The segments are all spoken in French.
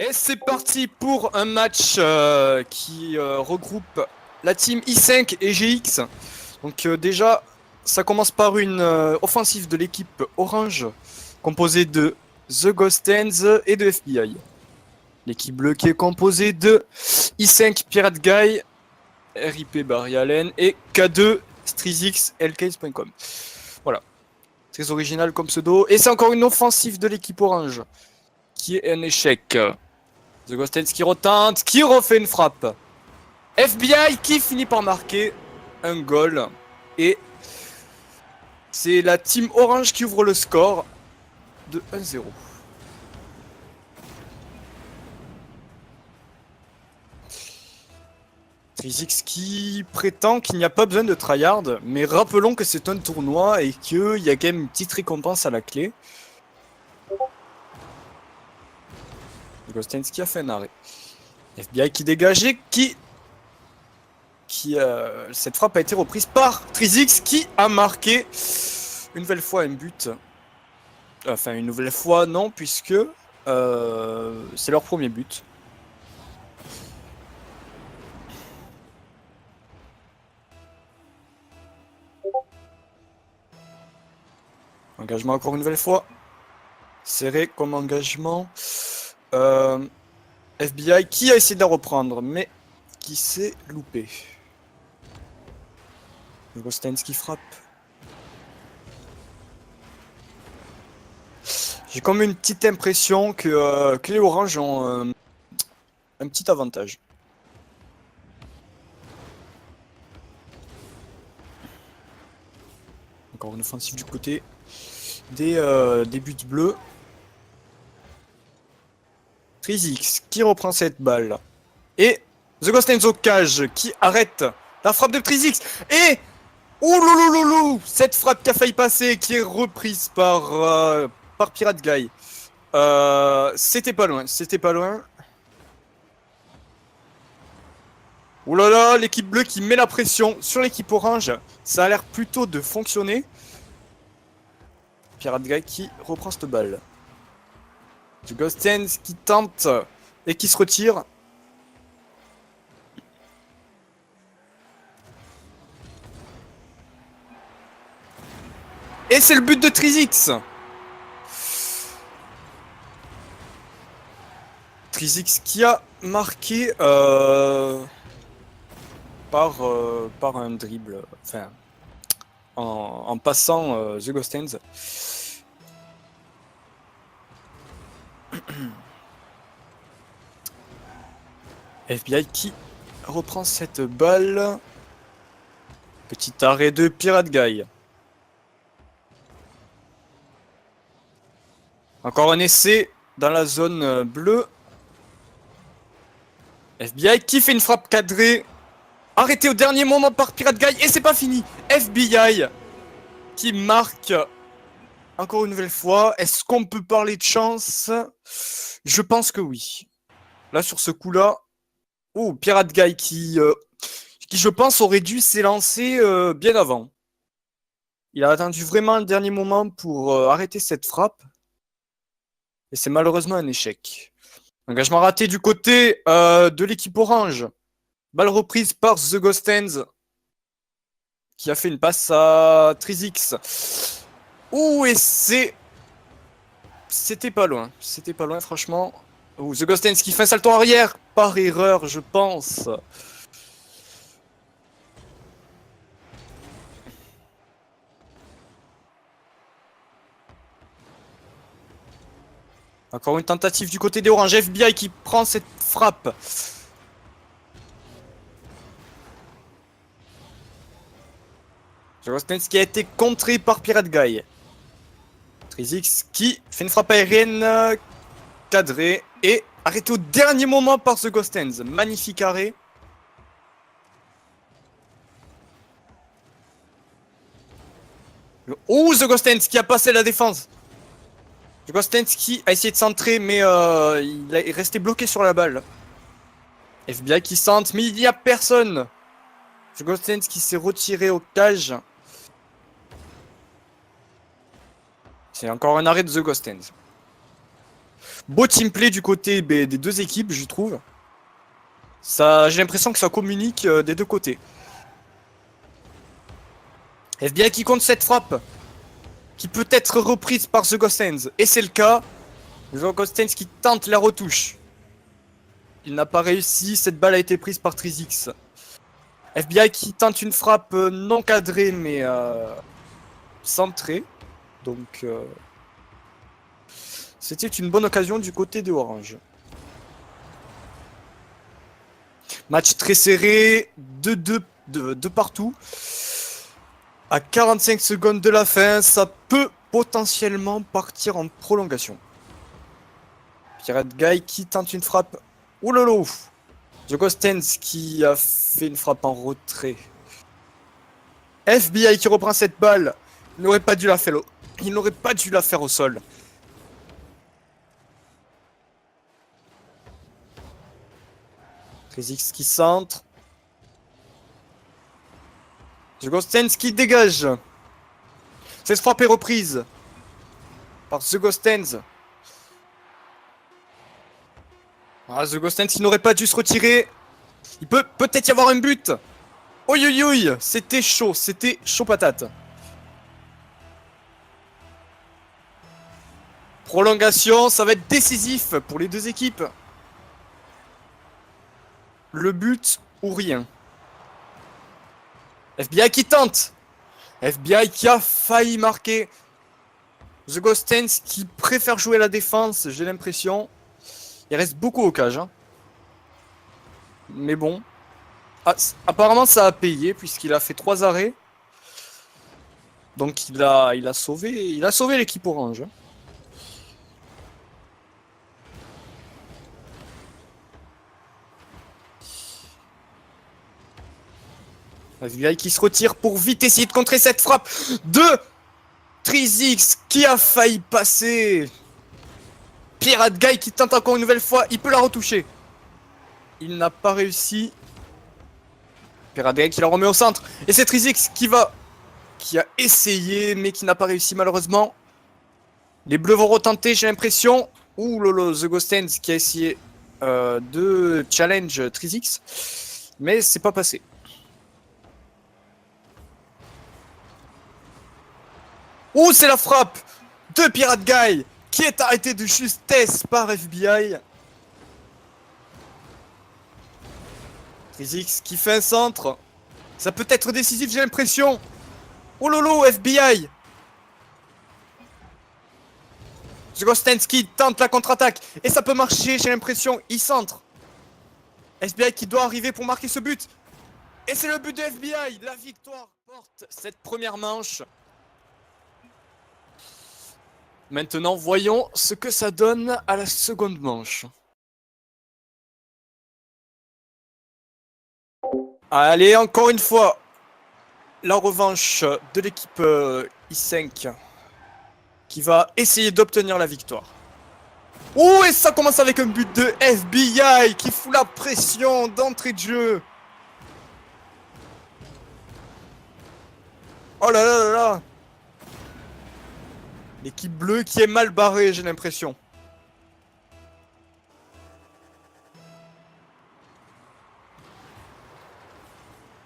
Et c'est parti pour un match qui regroupe la team I5 et GX. Donc déjà, ça commence par une offensive de l'équipe Orange, composée de The Ghost Hands et de FBI. L'équipe bleue qui est composée de I5 Pirate Guy, RIP Barry Allen et K2 Strizix LKs.com. Voilà, très original comme pseudo. Et c'est encore une offensive de l'équipe Orange, qui est un échec. The Ghost Hands qui retente, qui refait une frappe. FBI qui finit par marquer un goal. Et c'est la team Orange qui ouvre le score de 1-0. Trizix qui prétend qu'il n'y a pas besoin de tryhard, mais rappelons que c'est un tournoi et qu'il y a quand même une petite récompense à la clé. The Ghost Hands qui a fait un arrêt. FBI qui dégage et cette frappe a été reprise par Trizix qui a marqué une nouvelle fois un but. Enfin, une nouvelle fois, non, puisque c'est leur premier but. Engagement encore une nouvelle fois. Serré comme engagement. FBI qui a essayé de la reprendre, mais qui s'est loupé. Gostens qui frappe. J'ai comme une petite impression que les Orange ont un petit avantage. Encore une offensive du côté des buts bleus. Trizix qui reprend cette balle. Et The Ghost Enzo Cage qui arrête la frappe de Trizix. Et ouloulouloulou, cette frappe qui a failli passer, qui est reprise par Pirate Guy. C'était pas loin, c'était pas loin. Oulala, l'équipe bleue qui met la pression sur l'équipe orange. Ça a l'air plutôt de fonctionner. Pirate Guy qui reprend cette balle. The Ghost Hands qui tente et qui se retire. Et c'est le but de Trizix. Trizix qui a marqué par un dribble, enfin en passant The Ghost Hands. FBI qui reprend cette balle. Petit arrêt de Pirate Guy. Encore un essai dans la zone bleue. FBI qui fait une frappe cadrée. Arrêté au dernier moment par Pirate Guy. Et c'est pas fini. FBI qui marque encore une nouvelle fois. Est-ce qu'on peut parler de chance? Je pense que oui. Là, sur ce coup-là. Oh, Pirate Guy qui je pense, aurait dû s'élancer bien avant. Il a attendu vraiment le dernier moment pour arrêter cette frappe. Et c'est malheureusement un échec. Engagement raté du côté de l'équipe orange. Balle reprise par The Ghost Hands. Qui a fait une passe à Trizix. Ouh, et c'était pas loin. C'était pas loin, franchement. Ouh, The Ghost Hands qui fait un salto arrière. Par erreur, je pense. Encore une tentative du côté des Orange. FBI qui prend cette frappe. Jarostens qui a été contré par Pirate Guy. Trizix qui fait une frappe aérienne cadrée et arrêté au dernier moment par The Ghost Hands. Magnifique arrêt. Oh, The Ghost Hands qui a passé la défense. The Ghost Hands qui a essayé de centrer mais il est resté bloqué sur la balle. FBI qui centre mais il n'y a personne. The Ghost Hands qui s'est retiré au cage. C'est encore un arrêt de The Ghost Hands. Beau team play du côté des deux équipes, je trouve. Ça, j'ai l'impression que ça communique des deux côtés. FBI qui compte cette frappe, qui peut être reprise par The Ghost Hands. Et c'est le cas. The Ghost Hands qui tente la retouche. Il n'a pas réussi, cette balle a été prise par Trizix. FBI qui tente une frappe non cadrée mais centrée. Donc c'était une bonne occasion du côté de Orange. Match très serré, 2-2 de partout. À 45 secondes de la fin, ça peut potentiellement partir en prolongation. Pirate Guy qui tente une frappe. Oulolo! The Ghost Hands qui a fait une frappe en retrait. FBI qui reprend cette balle. Il n'aurait pas dû la faire. Il n'aurait pas dû la faire au sol. Trizix qui centre. The Ghost Hands qui dégage. Cette frappe est reprise par The Ghost Hands. Ah, The Ghost Hands qui n'aurait pas dû se retirer. Il peut peut-être y avoir un but. Oi oi oi, c'était chaud patate. Prolongation, ça va être décisif pour les deux équipes. Le but ou rien. FBI qui tente. FBI qui a failli marquer. The Ghost Hands qui préfère jouer la défense, j'ai l'impression. Il reste beaucoup au cage. Hein. Mais bon. Ah, apparemment ça a payé puisqu'il a fait 3 arrêts. Donc il a sauvé l'équipe orange. FBI qui se retire pour vite essayer de contrer cette frappe de Trizix qui a failli passer. Pirate Guy qui tente encore une nouvelle fois, il peut la retoucher. Il n'a pas réussi. Pirate Guy qui la remet au centre. Et c'est Trizix qui a essayé mais qui n'a pas réussi malheureusement. Les bleus vont retenter, j'ai l'impression. Ouh lolo, The Ghost Hands qui a essayé de challenge Trizix. Mais c'est pas passé. Ouh, c'est la frappe de Pirate Guy qui est arrêté de justesse par FBI. Trizix qui fait un centre. Ça peut être décisif, j'ai l'impression. Oh lolo, FBI. The Ghost Hands qui tente la contre-attaque. Et ça peut marcher, j'ai l'impression. Il centre. FBI qui doit arriver pour marquer ce but. Et c'est le but de FBI. La victoire porte cette première manche. Maintenant, voyons ce que ça donne à la seconde manche. Allez, encore une fois, la revanche de l'équipe I5 qui va essayer d'obtenir la victoire. Oh, et ça commence avec un but de FBI qui fout la pression d'entrée de jeu. Oh là là là là. L'équipe bleue qui est mal barrée, j'ai l'impression.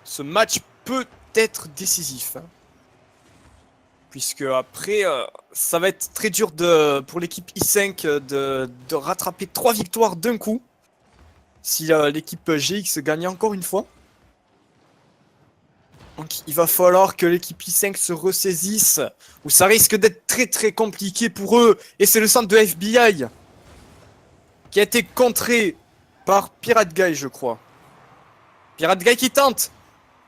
Ce match peut être décisif. Hein. Puisque après, ça va être très dur pour l'équipe I5 de rattraper 3 victoires d'un coup. Si l'équipe GX gagne encore une fois. Donc il va falloir que l'équipe I5 se ressaisisse, ou ça risque d'être très très compliqué pour eux. Et c'est le centre de FBI qui a été contré par Pirate Guy, je crois. Pirate Guy qui tente.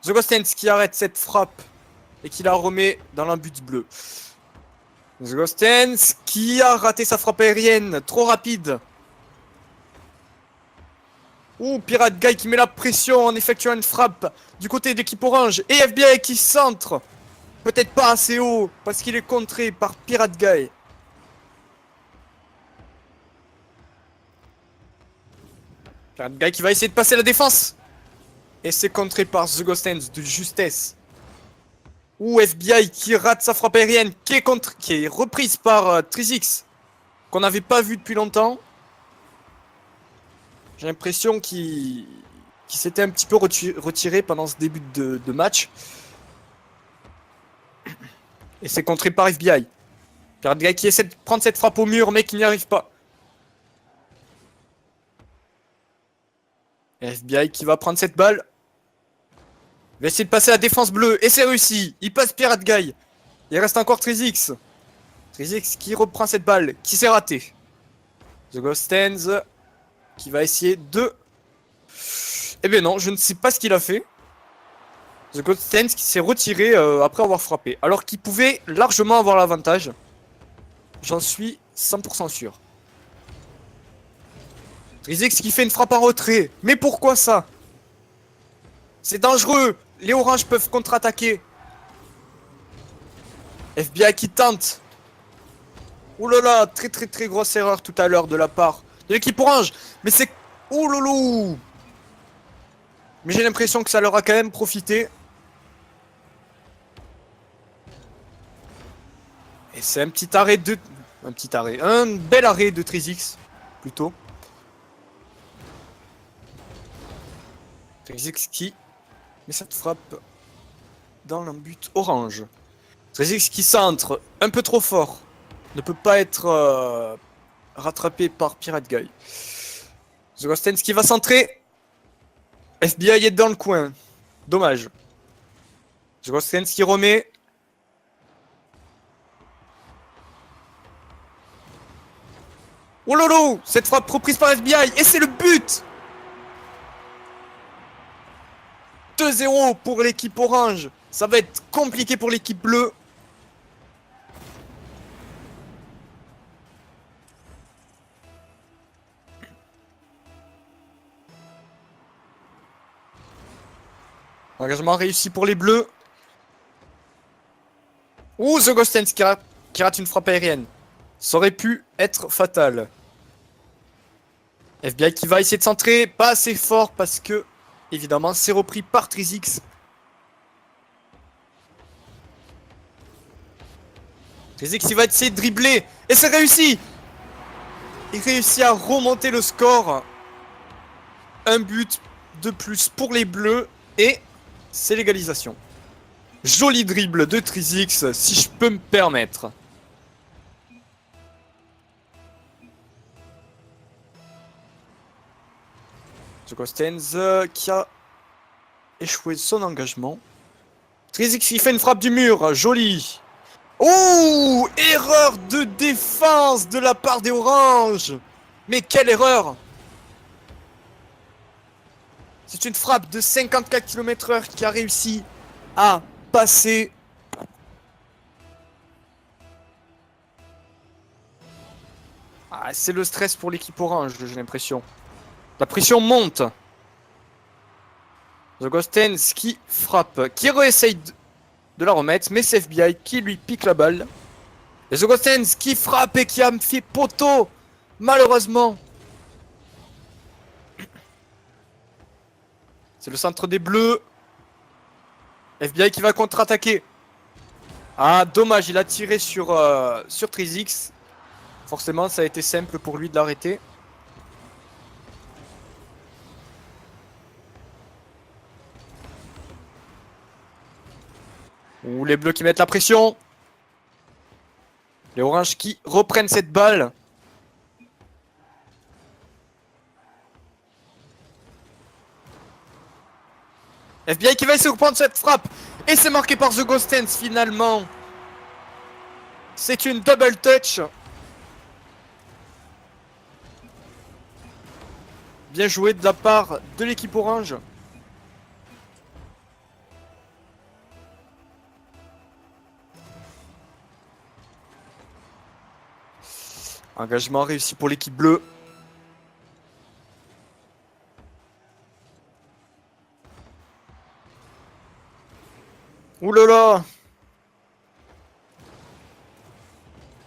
The Ghost Hands qui arrête cette frappe et qui la remet dans l'un but bleu. The Ghost Hands qui a raté sa frappe aérienne, trop rapide. Ouh, Pirate Guy qui met la pression en effectuant une frappe du côté de l'équipe orange. Et FBI qui centre. Peut-être pas assez haut parce qu'il est contré par Pirate Guy. Pirate Guy qui va essayer de passer la défense. Et c'est contré par The Ghost Hands de justesse. Ouh, FBI qui rate sa frappe aérienne qui est reprise par Trizix. qu'on n'avait pas vu depuis longtemps. J'ai l'impression qu'il s'était un petit peu retiré pendant ce début de match. Et c'est contré par FBI. Pirate Guy qui essaie de prendre cette frappe au mur, mais qui n'y arrive pas. Et FBI qui va prendre cette balle. Il va essayer de passer à la défense bleue. Et c'est réussi. Il passe Pirate Guy. Il reste encore 13X. 13X qui reprend cette balle. Qui s'est raté. The Ghost Hands qui va essayer de... Eh bien non, je ne sais pas ce qu'il a fait. The Ghost Hands qui s'est retiré après avoir frappé. Alors qu'il pouvait largement avoir l'avantage. J'en suis 100% sûr. 13X qui fait une frappe en retrait. Mais pourquoi ça? C'est dangereux. Les oranges peuvent contre-attaquer. FBI qui tente. Ouh là là, très très très grosse erreur tout à l'heure de la part de l'équipe orange. Mais c'est... Ouh loulou. Mais j'ai l'impression que ça leur a quand même profité. Et c'est un petit arrêt de... Un petit arrêt. Un bel arrêt de 13X. Plutôt. 13X qui... met cette frappe dans le but orange. 13X qui centre un peu trop fort. Ne peut pas être rattrapé par Pirate Guy. The Ghost Hands qui va centrer. FBI est dans le coin. Dommage. The Ghost Hands qui remet. Oh lolo. Cette frappe reprise par FBI. Et c'est le but. 2-0 pour l'équipe orange. Ça va être compliqué pour l'équipe bleue. Engagement réussi pour les bleus. Ouh, The Ghost Hands qui rate une frappe aérienne. Ça aurait pu être fatal. FBI qui va essayer de centrer. Pas assez fort parce que, évidemment, c'est repris par 13X. 13X il va essayer de dribbler. Et c'est réussi. Il réussit à remonter le score. Un but de plus pour les bleus. Et c'est l'égalisation. Joli dribble de 13X, si je peux me permettre. The Ghost Hands qui a échoué son engagement. 13X qui fait une frappe du mur, joli. Oh, erreur de défense de la part des oranges. Mais quelle erreur. C'est une frappe de 54 km/h qui a réussi à passer. Ah, c'est le stress pour l'équipe orange, j'ai l'impression. La pression monte. The Ghost Hands qui frappe, qui réessaye de la remettre, mais c'est FBI qui lui pique la balle. Et The Ghost Hands qui frappe et qui a fait poteau, malheureusement. C'est le centre des bleus. FBI qui va contre-attaquer. Ah, dommage, il a tiré sur 13X. Forcément, ça a été simple pour lui de l'arrêter. Ouh, les bleus qui mettent la pression. Les oranges qui reprennent cette balle. FBI qui va essayer de reprendre cette frappe. Et c'est marqué par The Ghost Hands finalement. C'est une double touch. Bien joué de la part de l'équipe orange. Engagement réussi pour l'équipe bleue. Ouh là là.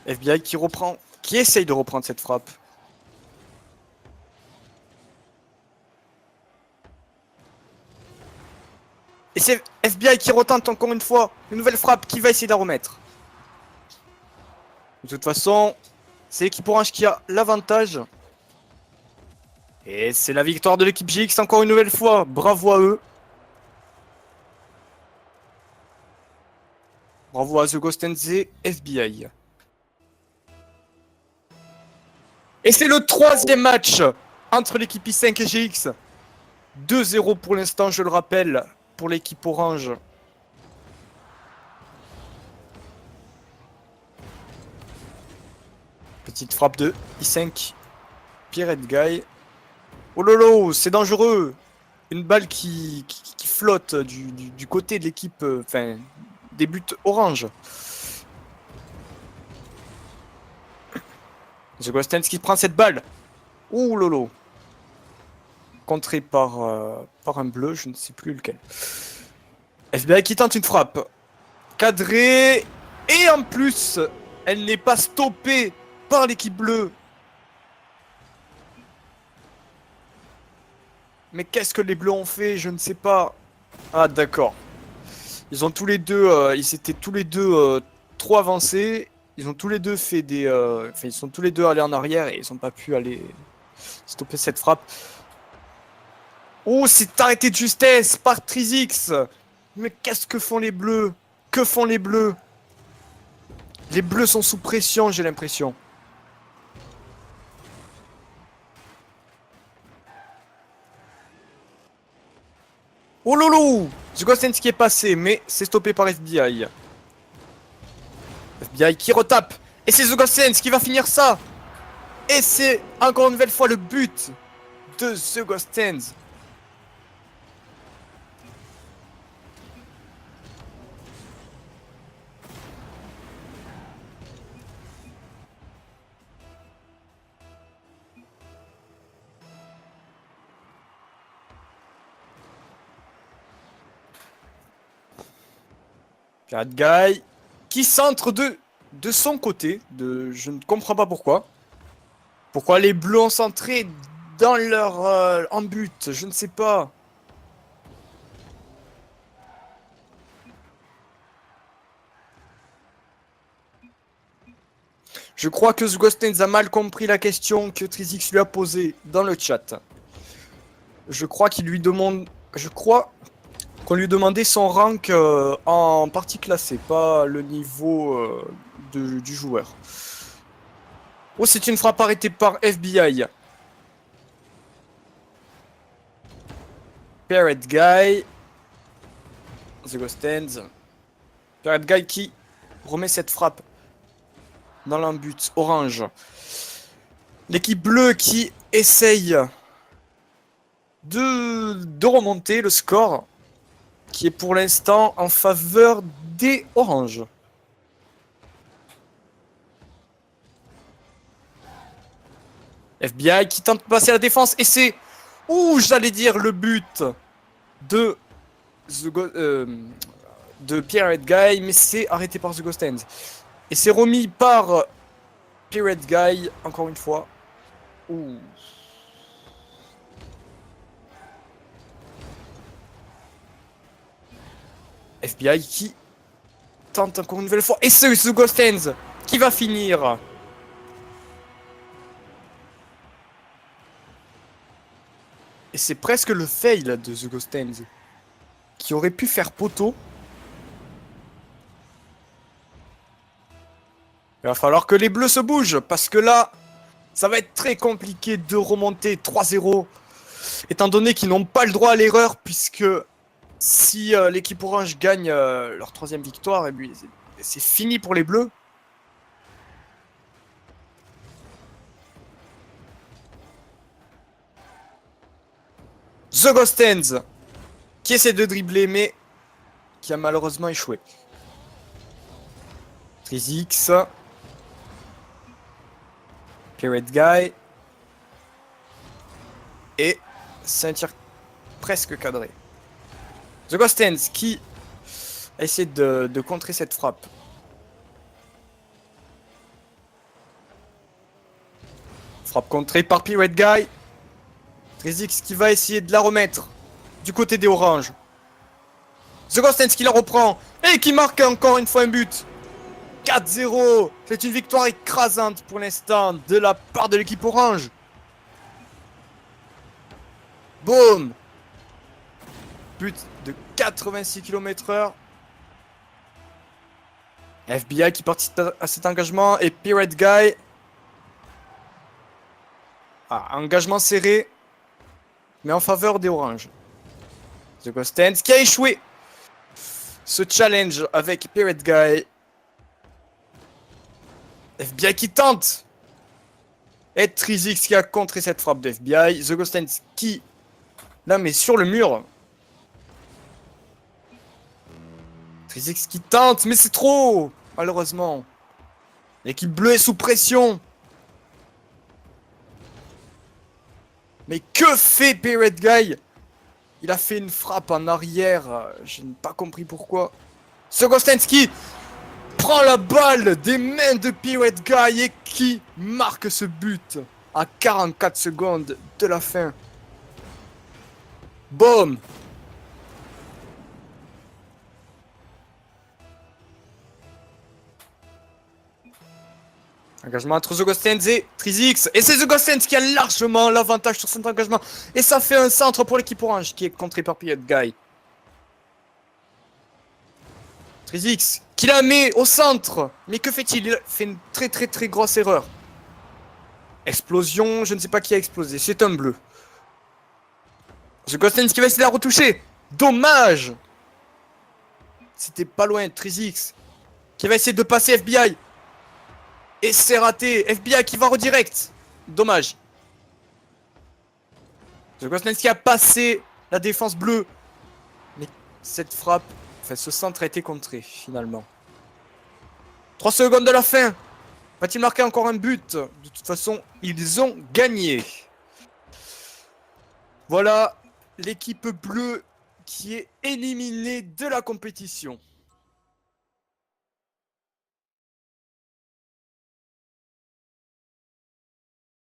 FBI qui reprend, qui essaye de reprendre cette frappe. Et c'est FBI qui retente encore une fois une nouvelle frappe qui va essayer de la remettre. De toute façon, C'est l'équipe orange qui a l'avantage. Et c'est la victoire de l'équipe GX encore une nouvelle fois. Bravo à eux. Bravo à The Ghost and the FBI. Et c'est le troisième match entre l'équipe I5 et GX. 2-0 pour l'instant, je le rappelle, pour l'équipe orange. Petite frappe de I5. Pirate Guy. Oh lolo, c'est dangereux. Une balle qui flotte du côté de l'équipe, enfin, des buts orange. The Ghostens qui prend cette balle. Ouh lolo. Contré par un bleu, je ne sais plus lequel. FBI qui tente une frappe. Cadré. Et en plus, elle n'est pas stoppée par l'équipe bleue. Mais qu'est-ce que les bleus ont fait? Je ne sais pas. Ah d'accord. Ils ont tous les deux, ils étaient tous les deux trop avancés. Ils ont tous les deux fait des, enfin ils sont tous les deux allés en arrière et ils n'ont pas pu aller stopper cette frappe. Oh, c'est arrêté de justesse par Trizix. Mais qu'est-ce que font les bleus? Que font les bleus? Les bleus sont sous pression, j'ai l'impression. Oh lolo! The Ghostens qui est passé, mais c'est stoppé par FBI. FBI qui retape. Et c'est The Ghostens qui va finir ça. Et c'est encore une nouvelle fois le but de The Ghostens. Pirate Guy qui centre de son côté. Je ne comprends pas pourquoi. Pourquoi les bleus ont centré dans leur en but, je ne sais pas. Je crois que Zgostens a mal compris la question que Trizix lui a posée dans le chat. Je crois qu'il lui demande... Je crois qu'on lui demandait son rank en partie classée, pas le niveau du joueur. Oh, c'est une frappe arrêtée par FBI. Pirate Guy. The Ghostens. Pirate Guy qui remet cette frappe dans l'embut orange. L'équipe bleue qui essaye de remonter le score qui est pour l'instant en faveur des oranges. FBI qui tente de passer à la défense et c'est, j'allais dire le but de Pirate Guy, mais c'est arrêté par The Ghostens. Et c'est remis par Pirate Guy, encore une fois. Ouh. FBI qui tente encore une nouvelle fois. Et c'est The Ghostens qui va finir. Et c'est presque le fail de The Ghostens qui aurait pu faire poteau. Il va falloir que les bleus se bougent parce que là, ça va être très compliqué de remonter 3-0 étant donné qu'ils n'ont pas le droit à l'erreur puisque si l'équipe orange gagne leur troisième victoire, et bien c'est fini pour les bleus. The Ghostens qui essaie de dribbler mais qui a malheureusement échoué. Trizix. Pirate Guy. Et c'est un tir presque cadré. The Ghostens qui a essayé de contrer cette frappe. Frappe contrée par Pirate Guy. Trizix qui va essayer de la remettre du côté des oranges. The Ghostens qui la reprend et qui marque encore une fois un but. 4-0. C'est une victoire écrasante pour l'instant de la part de l'équipe orange. Boum. But de 86 km/h. FBI qui participe à cet engagement et Pirate Guy. Ah, engagement serré, mais en faveur des oranges. The Ghost Hands qui a échoué ce challenge avec Pirate Guy. FBI qui tente. Et Trizix qui a contré cette frappe de FBI. The Ghost Hands qui la met sur le mur. Trizix qui tente, mais c'est trop, malheureusement. L'équipe bleue est sous pression. Mais que fait Pirate Guy? Il a fait une frappe en arrière. Je n'ai pas compris pourquoi. Sogostensky prend la balle des mains de Pirate Guy et qui marque ce but à 44 secondes de la fin. Boum. Engagement entre The Ghost Hands et Trizix. Et c'est The Ghost Hands qui a largement l'avantage sur cet engagement. Et ça fait un centre pour l'équipe orange qui est contré par Pirate Guy. Trizix qui la met au centre. Mais que fait-il? Il fait une très grosse erreur. Explosion, je ne sais pas qui a explosé. C'est un bleu. The Ghost Hands qui va essayer de la retoucher. Dommage. C'était pas loin. Trizix qui va essayer de passer FBI. Et c'est raté. FBI qui va redirect. Dommage. The Ghost Hands qui a passé la défense bleue. Mais cette frappe, enfin ce centre a été contré finalement. 3 secondes de la fin. Va-t-il marquer encore un but? De toute façon, ils ont gagné. Voilà l'équipe bleue qui est éliminée de la compétition.